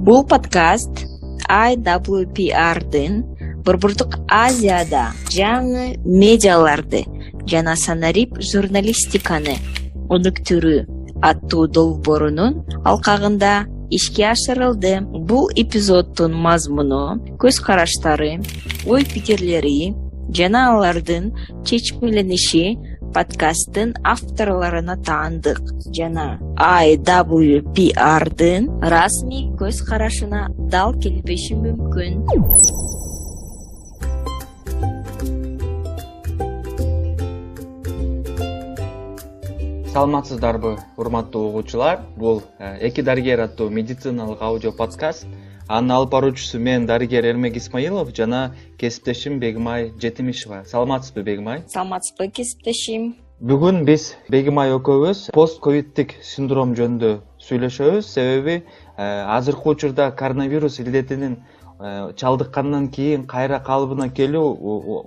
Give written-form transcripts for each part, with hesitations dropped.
Бул подкаст IWPR'дын Борбордук Азияда жаңы медиаларды жана санарип журналистиканы өнүктүрүү аттуу долбоорунун алкагында ишке ашырылды. Бул эпизоддун мазмуну, көз караштары, ой пикирлери жана алардын чечмелениши подкасттын авторлоруна таандык жана IWPR'дын расмий көз карашына дал келбеши мүмкүн. Саламатсыздарбы, урматтуу угуучулар? Бул эки дарыгер аттуу медициналык аудио подкаст. Анын алып баруучусу мен дарыгер Эрмек Исмаилов жана кесиптешим Бегимай Жетимишева. Саламатсызбы, Бегимай? Саламатсызбы, кесиптешим. Бүгүн биз Бегимай экөөбүз постковидтик синдром жөнүндө сүйлөшөбүз. Себеби азыркы учурда коронавирус илдетинин чалдыккандан кийин кайра калыбына келүү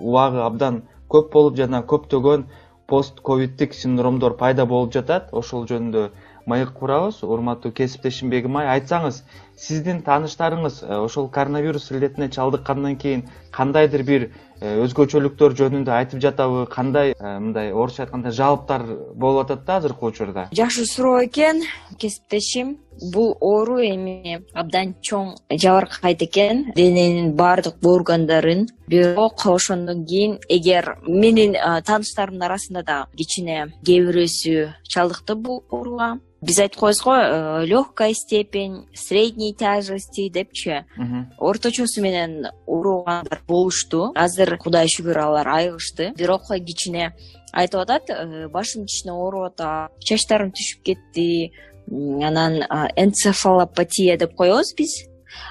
убагы абдан көп болуп жана көптөгөн постковидтик синдромдор пайда болуп жатат. Ошол жөнүндө маек курабыз. Урматтуу кесиптешим Бегимай, айтсаңыз, сиздин тааныштарыңыз ошол коронавирус илдетине чалдыккандан кийин кандайдыр бир өзгөчөлүктөр жөнүндө айтып жатабы? Кандай мындай орусча айтканда жалоптор болуп атат да азыркы учурда? Жакшы суроо экен, кесиптешим. Бул оору эми абдан чоң жабыркайт экен дененин баардык органдарын. Бирок ошондон кийин эгер менин тааныштарымдын арасында да кичине кээ бирөөсү чалдыкты бул ооруга. Биз айтып коебуз го, легкая степень, средней тяжести депчи. Орточосу менен ооругандар болушту. Азыр Кудай шүгүр алар айыгышты. Бирок кичине айтып атат, башым кичине ооруп атат, чачтарым түшүп кетти. Анан энцефалопатия деп коебуз биз.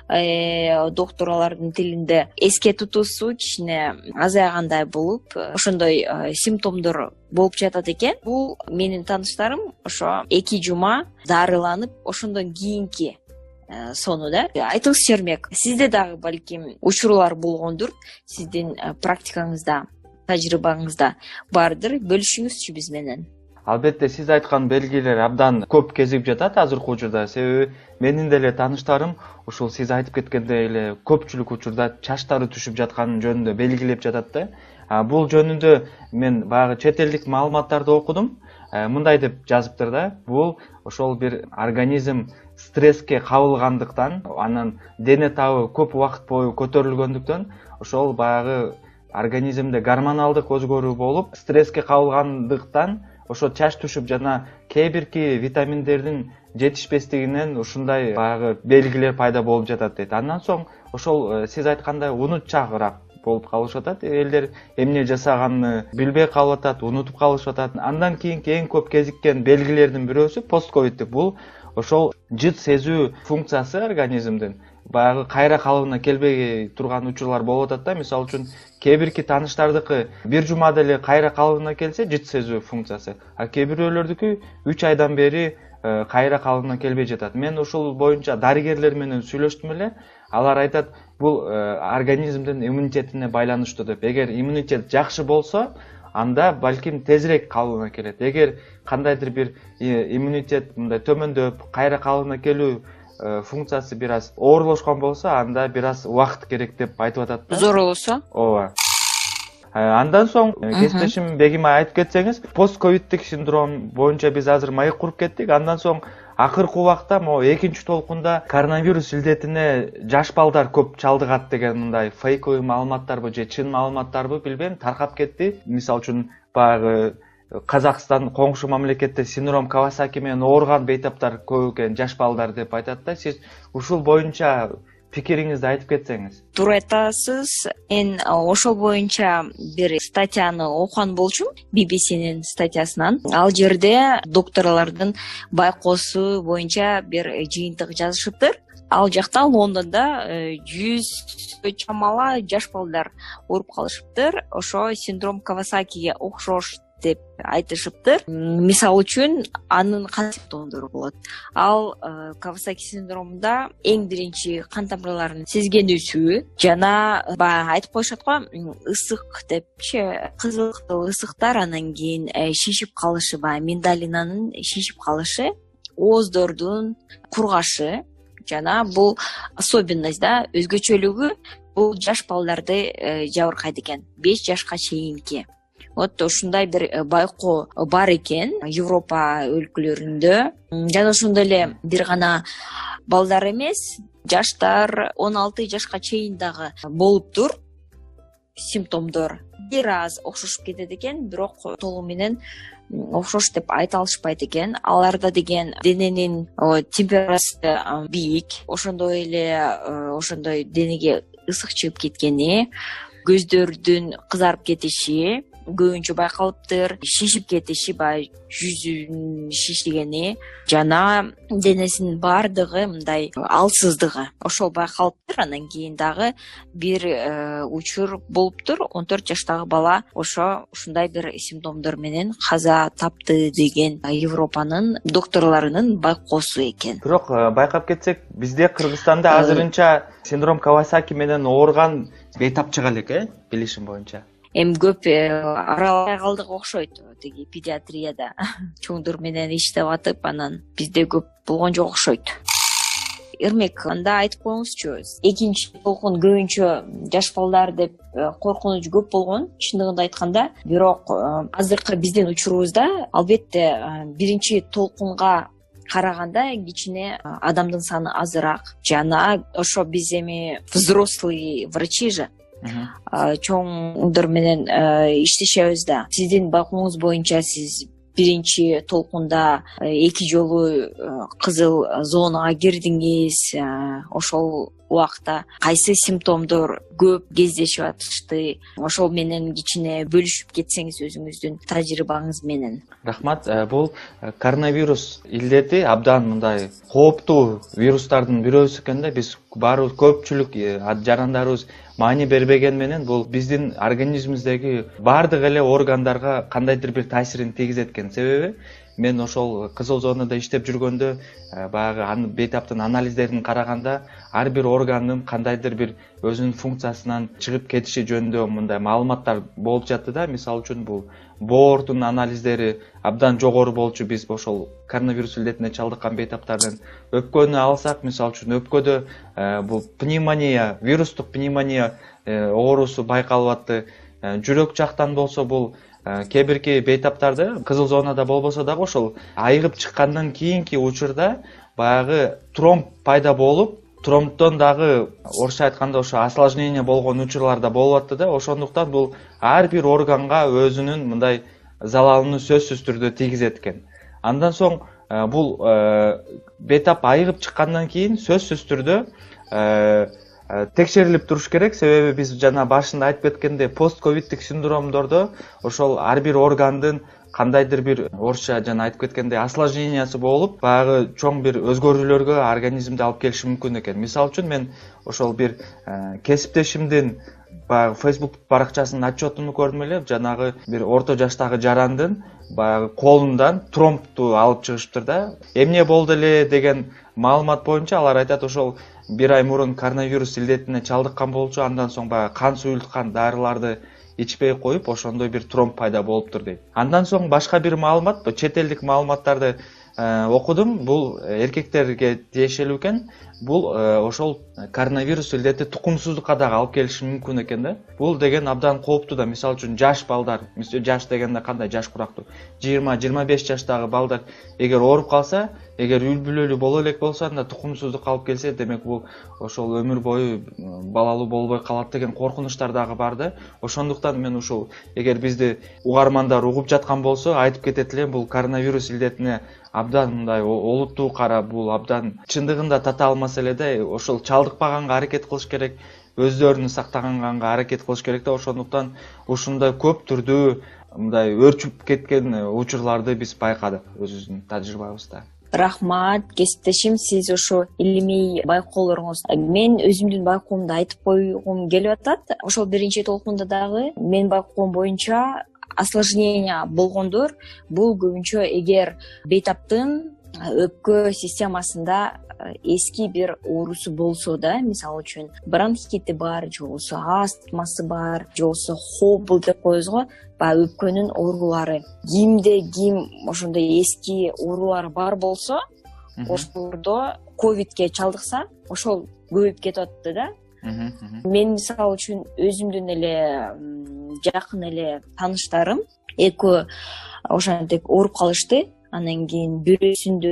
Докторлордун тилинде эске тутуусу кичине азайгандай болуп, ошондой симптомдор болуп жатат экен. Бул менин тааныштарым ошо 2 жума дарыланып, ошондон кийинки сону да. Айтыңызчы, Эрмек, сизде дагы балким учурлар болгондур, сиздин практикаңызда, тажрыйбаңызда бардыр, бөлүшүңүзчү биз менен. Албетте, сиз айткан белгилер абдан көп кезип жатат азыркы учурда. Себеби менин деле тааныштарым ушул сиз айтып кеткендей эле көпчүлүк учурда чачтары түшүп жаткан жөнүндө белгилеп жатат да. Бул жөнүндө мен баягы чет элдик маалыматтарды окудум. Мындай деп жазыптыр да. Бул ошол бир организм стресске кабылгандыктан, анан дене табы көп убакыт бою көтөрүлгөндүктөн, ошол баягы организмде гормоналдык өзгөрүү болуп, стресске кабылгандыктан ошо чач түшүп жана кээ бирки витаминдердин жетишпестигинен ушундай баягы белгилер пайда болуп жатат дейт. Андан соң ошол сиз айткандай унутчагыраак болуп калышып атат. Элдер эмне жасаганын билбей калып атат, унутуп калышып атат. Андан кийинки эң көп кезиккен белгилердин бирөөсү постковидтик. Бул ошол жыт сезүү функциясы организмдин баягы кайра калыбына келбей турган учурлар болуп атат да. Мисалы үчүн кээ бирки тааныштардыкы 1 жумада эле кайра калыбына келсе жыт сезүү функциясы, а кээ бирөөлөрдүкү 3 айдан бери кайра калыбына келбей жатат. Мен ушул боюнча дарыгерлер менен сүйлөштүм эле. Алар айтат, бул организмдин иммунитетине байланыштуу деп. Эгер иммунитет жакшы болсо, анда балким тезирээк калыбына келет. Эгер кандайдыр бир иммунитет мындай төмөндөп, кайра калыбына келүү функциясы бир аз оорлошкон болсо, анда бир аз убакыт керек деп айтып атат да. Зоролосо? Ооба. Андан соң кесиптешим Бегимай айтып кетсеңиз, постковидтик синдром боюнча биз азыр маек куруп кеттик. Андан соң акыркы убакта могу экинчи толкунда коронавирус илдетине жаш балдар көп чалдыгат деген мындай фейковый маалыматтарбы же чын маалыматтарбы билбейм, таркап кетти. Мисалы үчүн баягы Казакстан коңшу мамлекетте синдром Кавасаки менен ооруган бейтаптар көп экен, жаш балдар деп айтат да. Сиз ушул боюнча пикириңизди айтып кетсеңиз. Туура айтасыз. Мен ошол боюнча бир статьяны окуган болчумун, BBC'нин статьясынан. Ал жерде докторлордун байкоосу боюнча бир жыйынтык жазышыптыр. Ал жакта Лондондо 100 чамала жаш балдар ооруп калышыптыр. Ошо синдром Кавасакиге окшош деп айтышыптыр. Мисалы үчүн анын кан симптомдору болот. Ал Кавасаки синдромунда эң биринчи кан тамырларын сезгенүүсү жана баягы айтып коюшат го, ысык депчи, кызыл ысыктар, анан кийин шишип калышы, баягы миндалинанын шишип калышы, ооздордун кургашы жана бул особенность да, өзгөчөлүгү бул жаш балдарды жабыркайт экен, 5 жашка чейинки. Вот ушундай бир байкоо бар экен Европа өлкөлөрүндө. Жана ошондой эле бир гана балдар эмес, жаштар 16 жашка чейин дагы болуптур симптомдор. Бир аз окшошуп кетет экен, бирок толугу менен окшош деп айта алышпайт экен. Аларда деген дененин температурасы бийик, ошондой эле денеге ысык чыгып кеткени, көздөрдүн кызарып кетиши көбүнчө байкалыптыр, шишип кетиши, баягы жүзүнүн шишигени жана денесинин баардыгы мындай алсыздыгы ошол байкалыптыр. Андан кийин дагы бир учур болуптур, 14 жаштагы бала ушундай бир симптомдор менен каза тапты деген Европанын докторлорунун байкоосу экен. Бирок байкап кетсек, бизде Кыргызстанда азырынча синдром Кавасаки менен ооруган бейтапчыга элек, билишим боюнча. Эми көп аралай калдык окшойт, тиги педиатрияда чоңдор менен иштеп атып, анан бизде көп болгон жок окшойт. Ирмек, анда айтып коюңузчу, экинчи толкун көбүнчө жаш балдар деп коркунуч көп болгон, чындыгында айтканда. Бирок азыркы биздин учурубузда албетте биринчи толкунга караганда кичине адамдын саны азыраак, жана ошо биз эми взрослый врачи же чоңдор менен иштешебиз да. Сиздин байкооңуз боюнча сиз биринчи толкунда 2 жолу кызыл зонага кирдиңиз, ошол убакта кайсы симптомдор көп кездешип атышты, ошол менен кичине бөлүшүп кетсеңиз өзүңүздүн тажрыйбаңыз менен. Рахмат. Бул коронавирус илдети абдан мындай кооптуу вирустардын бирөөсү экен да. Биз баарыбыз көпчүлүк жарандарыбыз маани бербеген менен бул биздин организмибиздеги баардык эле органдарга кандайдыр бир таасирин тийгизет экен. Себеби мен ошол кызыл зонада иштеп жүргөндө баягы бейтаптын анализдерин караганда ар бир органдын кандайдыр бир өзүнүн функциясынан чыгып кетиши жөнүндө мындай маалыматтар болуп жатты да. Мисалы үчүн бул боордун анализдери абдан жогору болчу. Биз ошол коронавирус илдетине чалдыккан бейтаптардын өпкөнү алсак, мисалы үчүн өпкөдө бул пневмония, вирустук пневмония оорусу байкалып атты. Жүрөк жактан болсо бул кээ бирки бейтаптарды кызыл зонада болбосо дагы ошол айыгып чыккандан кийинки учурда баягы тромб пайда болуп, тромбдон дагы орусча айтканда ошо осложнение болгон учурлар да болуп атты да. Ошондуктан бул ар бир органга өзүнүн мындай залалын сөзсүз түрдө тийгизет экен. Андан соң бул бейтап айыгып чыккандан кийин сөзсүз түрдө текшерилип туруш керек. Себеби биз жана башында айтып кеткендей, постковидтик синдромдордо ошол ар бир органдын кандайдыр бир орусча жана айтып кеткендей осложнениясы болуп, баягы чоң бир өзгөрүүлөргө организмде алып келиши мүмкүн экен. Мисалы үчүн мен ошол бир кесиптешимдин баягы Facebook баракчасынын отчетун көрдүм эле. Жанагы бир орто жаштагы жарандын баягы колундан тромбту алып чыгышыптыр да. Эмне болду эле деген маалымат боюнча алар айтат, ошол бир ай мурун коронавирус илдетине чалдыккан болчу, андан соң баягы кан суюлткан дарыларды ичпей коюп, ошондой бир тромб пайда болуптур дейт. Андан соң башка бир маалымат, чет элдик маалыматтарды окудум. Бул эркектерге тиешелүү экен. Бул ошол коронавирус илдети тукумсуздукка дагы алып келиши мүмкүн экен да. Бул деген абдан кооптуу да. Мисалы үчүн жаш балдар, жаш дегенде кандай жаш курактуу, 20-25 жаштагы балдар эгер ооруп калса, эгер үй бүлөлүү боло элек болсо, анда тукумсуздукка алып келсе, демек бул ошол өмүр бою балалуу болбой калат деген коркунучтар дагы бар да. Ошондуктан мен ушул эгер бизди угармандар угуп жаткан болсо, айтып кетет элем, бул коронавирус илдетине абдан мындай олуттуу карап, бул абдан чындыгында татаал маселе да. Ошол чалдыкпаганга аракет кылыш керек, өздөрүн сактаганга аракет кылыш керек да. Ошондуктан ушундай көп түрдүү мындай өрчүп кеткен учурларды биз байкадык өзүбүздүн тажрыйбабызда. Рахмат, кесиптешим, сиз ошо илимий байкоолоруңуз. Мен өзүмдүн байкоомду айтып койгум келип атат. Ошол биринчи толкунда дагы мен байкоом боюнча осложнение болгондор бул көбүнчө эгер бейтаптын өпкө системасында эски бир оорусу болсо да, мисалы үчүн бронхити бар, же болбосо астмасы бар, же болбосо хобл деп коебуз го, баягы өпкөнүн оорулары, кимде ким ошондой эски оорулар бар болсо, ошолордо ковидке чалдыкса ошол көбөйүп кетип атты да. Мен мисалы үчүн өзүмдүн эле жакын эле тааныштарым экөө ошентип ооруп калышты. Анан кийин бирөөсүндө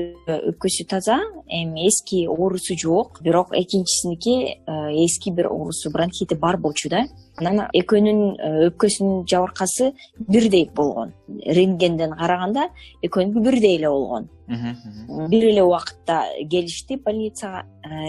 өпкөсү таза, эми эски оорусу жок, бирок экинчисиники эски бир оорусу, бронхити бар болчу да. Анан экөөнүн өпкөсүнүн жабыркасы бирдей болгон. Рентгенден караганда экөөнүкү бирдей эле болгон. Бир эле убакытта келишти больницага,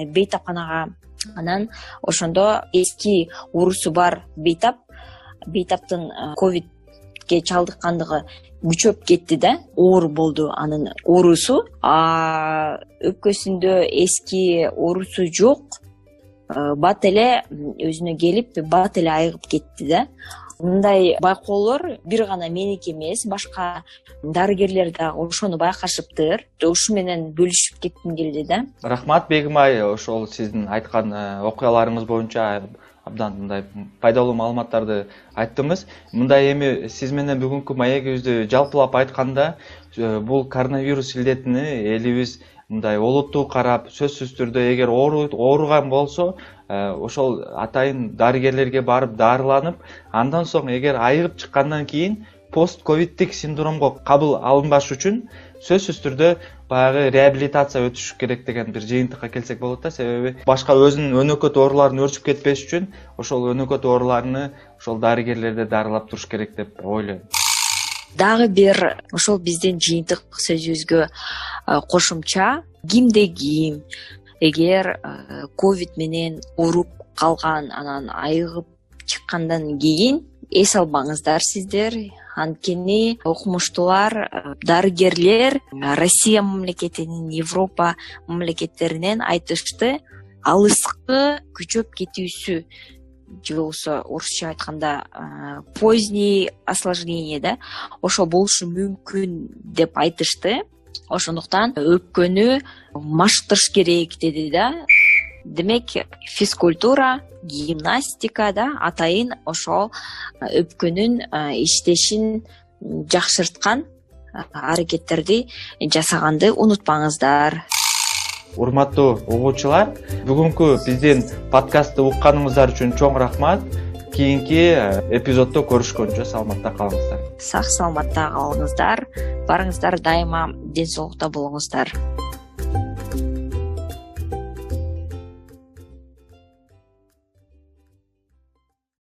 бейтапканага. Анан ошондо эски оорусу бар бейтаптын ковидке чалдыккандыгы күчөп кетти да, оор болду анын оорусу. Өпкөсүндө эски оорусу жок, бат эле өзүнө келип, бат эле айыгып кетти да. Мындай байкоолор бир гана меники эмес, башка дарыгерлер дагы ошону байкашыптыр. Ушу менен бөлүшүп кетким келди да. Рахмат Бегим ай, ошол сиздин айткан окуяларыңыз боюнча абдан мындай пайдалуу маалыматтарды айттыңыз. Мындай эми сиз менен бүгүнкү маегибизди жалпылап айтканда, бул коронавирус илдетини элибиз мындай олуттуу карап, сөзсүз түрдө эгер ооруган болсо, ошол атайын дарыгерлерге барып дарыланып, андан соң эгер айыгып чыккандан кийин пост-ковиддик синдромго кабыл алынбаш үчүн сөзсүз түрдө баягы реабилитация өтүш керек деген бир жыйынтыкка келсек болот да. Себеби башка өзүнүн өнөкөт ооруларын өрчүп кетпеш үчүн ошол өнөкөт ооруларны ошол дарыгерлерде дарылап туруш керек деп ойлойм. Дагы бир ошол биздин жыйынтык сөзүбүзгө кошумча, кимде ким эгер ковид менен ооруп калган, анан айыгып чыккандан кийин эс албаңыздар сиздер. Анткени окумуштуулар, дарыгерлер Россия мамлекетинин, Европа мамлекеттеринен айтышты, алыскы күчөп кетүүсү, же болбосо орусча айтканда поздний осложнение да, ошо болушу мүмкүн деп айтышты. Ошондуктан өпкөнү маштырыш керек деди да. Демек, физкультура, гимнастика да атайын ошол өпкөнүн иштешин жакшырткан аракеттерди жасаганды унутпаңыздар. Урматтуу угуучулар, бүгүнкү биздин подкастты укканыңыздар үчүн чоң рахмат. Кийинки эпизоддо көрүшкөнчө саламатта калыңыздар. Сак саламатта калыңыздар. Барыңыздар дайыма ден соолукта болуңуздар.